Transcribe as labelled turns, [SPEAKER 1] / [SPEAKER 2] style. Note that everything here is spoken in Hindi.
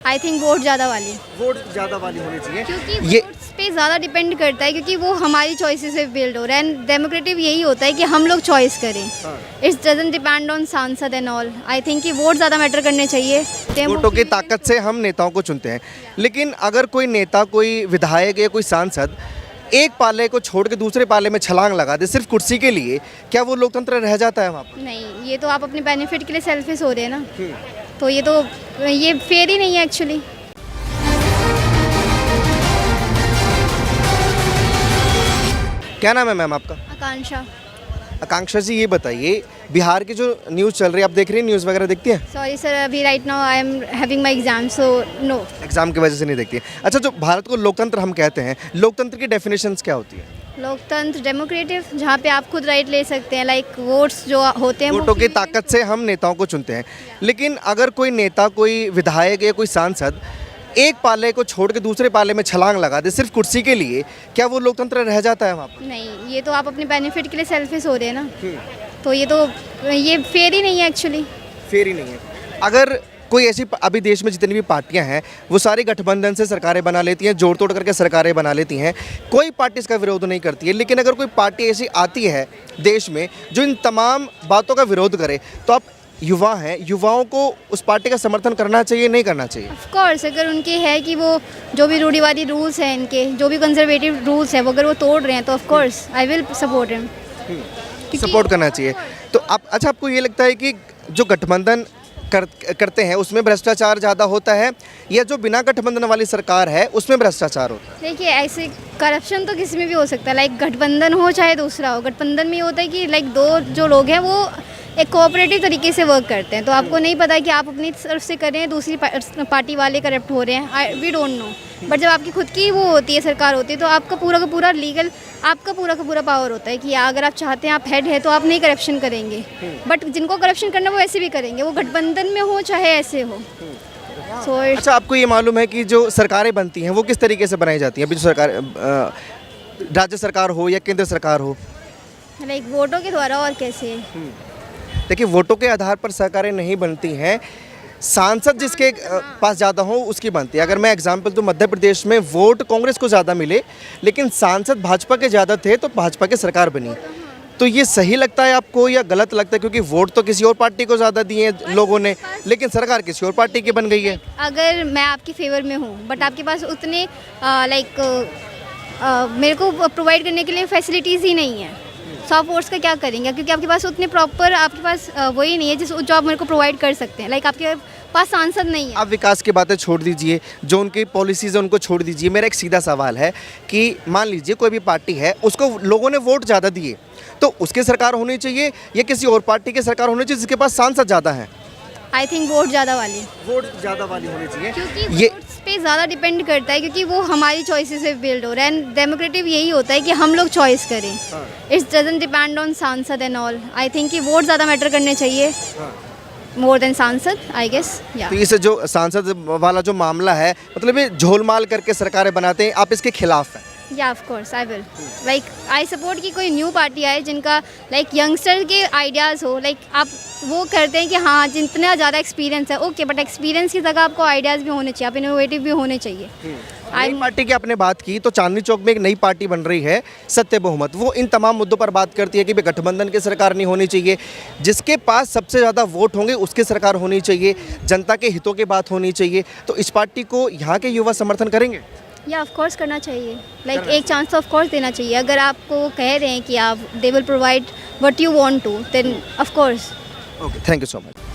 [SPEAKER 1] आई थिंक वोट ज़्यादा वाली,
[SPEAKER 2] वोट ज़्यादा वाली होनी चाहिए
[SPEAKER 1] क्योंकि
[SPEAKER 2] ये
[SPEAKER 1] वोट्स पे ज़्यादा डिपेंड करता है, क्योंकि वो हमारी चॉइसेस से बिल्ड हो रहा है। एंड डेमोक्रेटिव यही होता है कि हम लोग चॉइस करें। इट्स डजंट डिपेंड ऑन सांसद एंड ऑल। आई थिंक कि वोट ज़्यादा मैटर करने चाहिए।
[SPEAKER 2] वोटों की ताकत से हम नेताओं को चुनते हैं, लेकिन अगर कोई नेता, कोई विधायक या कोई सांसद एक पाले को छोड़ के दूसरे पाले में छलांग लगा दे सिर्फ कुर्सी के लिए, क्या वो लोकतंत्र रह जाता है वहाँ पर?
[SPEAKER 1] नहीं, ये तो आप अपने बेनिफिट के लिए सेल्फिश हो रहे हैं ना, तो ये फेयर ही नहीं है एक्चुअली।
[SPEAKER 2] क्या नाम है मैम आपका?
[SPEAKER 1] आकांक्षा।
[SPEAKER 2] आकांक्षा जी, ये बताइए बिहार की जो न्यूज़ चल रही है, आप देख रही हैं, न्यूज़ वगैरह देखती हैं?
[SPEAKER 1] सॉरी सर, अभी right now I am having my exam, so no.
[SPEAKER 2] Exam की वजह से नहीं देखती है। अच्छा, जो भारत को लोकतंत्र हम कहते हैं, लोकतंत्र की डेफिनेशंस क्या होती है?
[SPEAKER 1] लोकतंत्र डेमोक्रेटिव, जहाँ पे आप खुद राइट ले सकते हैं, लाइक वोट्स जो होते हैं वो
[SPEAKER 2] वोटों की ताकत से हम नेताओं को चुनते हैं, लेकिन अगर कोई नेता, कोई विधायक या कोई सांसद एक पाले को छोड़ के दूसरे पाले में छलांग लगा दे सिर्फ कुर्सी के लिए, क्या वो लोकतंत्र रह जाता है वहाँ पर?
[SPEAKER 1] नहीं, ये तो आप अपने बेनिफिट के लिए सेल्फिश हो रहे हैं ना, तो ये फेयर ही नहीं है एक्चुअली।
[SPEAKER 2] फेयर ही नहीं है। अगर कोई ऐसी अभी देश में जितनी भी पार्टियां हैं वो सारी गठबंधन से सरकारें बना लेती हैं, जोड़ तोड़ करके सरकारें बना लेती हैं, कोई पार्टी इसका विरोध नहीं करती है, लेकिन अगर कोई पार्टी ऐसी आती है देश में जो इन तमाम बातों का विरोध करे, तो आप युवा हैं, युवाओं को उस पार्टी का समर्थन करना चाहिए, नहीं करना चाहिए?
[SPEAKER 1] ऑफ कोर्स, अगर उनके है कि वो जो भी रूढ़िवादी रूल्स हैं, इनके जो भी कंजर्वेटिव रूल्स हैं, वो अगर वो तोड़ रहे हैं, तो of course I will support him.
[SPEAKER 2] Support करना चाहिए। तो आप, अच्छा, आपको ये लगता है कि जो गठबंधन करते हैं उसमें भ्रष्टाचार ज़्यादा होता है, या जो बिना गठबंधन वाली सरकार है उसमें भ्रष्टाचार होता है?
[SPEAKER 1] देखिए, ऐसे करप्शन तो किसी में भी हो सकता है, लाइक गठबंधन हो चाहे दूसरा हो। गठबंधन में ये होता है कि लाइक दो जो लोग हैं वो एक कोऑपरेटिव तरीके से वर्क करते हैं, तो आपको नहीं पता कि आप अपनी तरफ से कर रहे हैं, दूसरी पार्टी वाले करप्ट हो रहे हैं, वी डोंट नो। बट जब आपकी खुद की वो होती है, सरकार होती है, तो आपका पूरा का पूरा लीगल, आपका पूरा का पूरा पावर होता है कि अगर आप चाहते हैं, आप हेड है, तो आप नहीं करप्शन करेंगे। बट जिनको करप्शन करना वो ऐसे भी करेंगे, वो गठबंधन में हो चाहे ऐसे हो।
[SPEAKER 2] अच्छा, आपको ये मालूम है कि जो सरकारें बनती हैं वो किस तरीके से बनाई जाती हैं? अभी जो सरकार, राज्य सरकार हो या केंद्र सरकार हो,
[SPEAKER 1] लाइक वोटों के द्वारा, और कैसे?
[SPEAKER 2] देखिए, वोटों के आधार पर सरकारें नहीं बनती हैं, सांसद जिसके पास ज़्यादा हो उसकी बनती है। अगर मैं एग्जांपल दूं, मध्य प्रदेश में वोट कांग्रेस को ज़्यादा मिले, लेकिन सांसद भाजपा के ज़्यादा थे, तो भाजपा की सरकार बनी। तो ये सही लगता है आपको या गलत लगता है? क्योंकि वोट तो किसी और पार्टी को ज़्यादा दिए हैं लोगों ने, लेकिन सरकार किसी और पार्टी की बन गई है।
[SPEAKER 1] अगर मैं आपके फेवर में हूँ, बट आपके पास उतने मेरे को प्रोवाइड करने के लिए फैसिलिटीज़ ही नहीं है, तो आप वोट्स का क्या करेंगे? क्योंकि आपके पास उतने प्रॉपर, आपके पास वही नहीं है जो आप मेरे को प्रोवाइड कर सकते हैं। लाइक आपके पास सांसद नहीं है।
[SPEAKER 2] आप विकास की बातें छोड़ दीजिए, जो उनकी पॉलिसीज़ है उनको छोड़ दीजिए। मेरा एक सीधा सवाल है कि मान लीजिए कोई भी पार्टी है, उसको लोगों ने वोट ज़्यादा दिए, तो उसकी सरकार होनी चाहिए या किसी और पार्टी की सरकार होनी चाहिए जिसके पास सांसद ज़्यादा है?
[SPEAKER 1] आई थिंक वोट ज़्यादा वाली,
[SPEAKER 2] वोट ज़्यादा वाली होनी चाहिए,
[SPEAKER 1] क्योंकि
[SPEAKER 2] ये
[SPEAKER 1] वोट्स पे ज़्यादा डिपेंड करता है, क्योंकि वो हमारी चॉइसेस से बिल्ड हो रहा है। एंड डेमोक्रेटिव यही होता है कि हम लोग चॉइस करें। इट्स डजंट डिपेंड ऑन सांसद एंड ऑल। आई थिंक कि वोट ज़्यादा मैटर करने चाहिए, मोर देन सांसद, आई गेस। या
[SPEAKER 2] तो इस जो सांसद वाला जो मामला है, मतलब ये झोलमाल करके सरकारें बनाते हैं, आप इसके खिलाफ हैं?
[SPEAKER 1] या of course I will, like I support कि कोई न्यू पार्टी आए जिनका लाइक यंगस्टर के आइडियाज़ हो। लाइक आप वो करते हैं कि हाँ, जितना ज़्यादा एक्सपीरियंस है, ओके, बट एक्सपीरियंस की जगह आपको आइडियाज़ भी होने चाहिए, आप इनोवेटिव भी होने चाहिए।
[SPEAKER 2] नई पार्टी की आपने बात की, तो चांदनी चौक में एक नई पार्टी बन रही है, सत्य बहुमत। वो इन तमाम मुद्दों पर बात करती है कि भाई गठबंधन की सरकार नहीं होनी चाहिए, जिसके पास सबसे ज़्यादा वोट होंगे उसकी सरकार होनी चाहिए, जनता के हितों की बात होनी चाहिए। तो इस पार्टी को यहाँ के युवा समर्थन करेंगे?
[SPEAKER 1] या ऑफ कोर्स करना चाहिए, लाइक एक चांस तो ऑफ कोर्स देना चाहिए। अगर आपको कह रहे हैं कि आप they will provide what you want to, then of course.
[SPEAKER 2] Okay, thank you so much.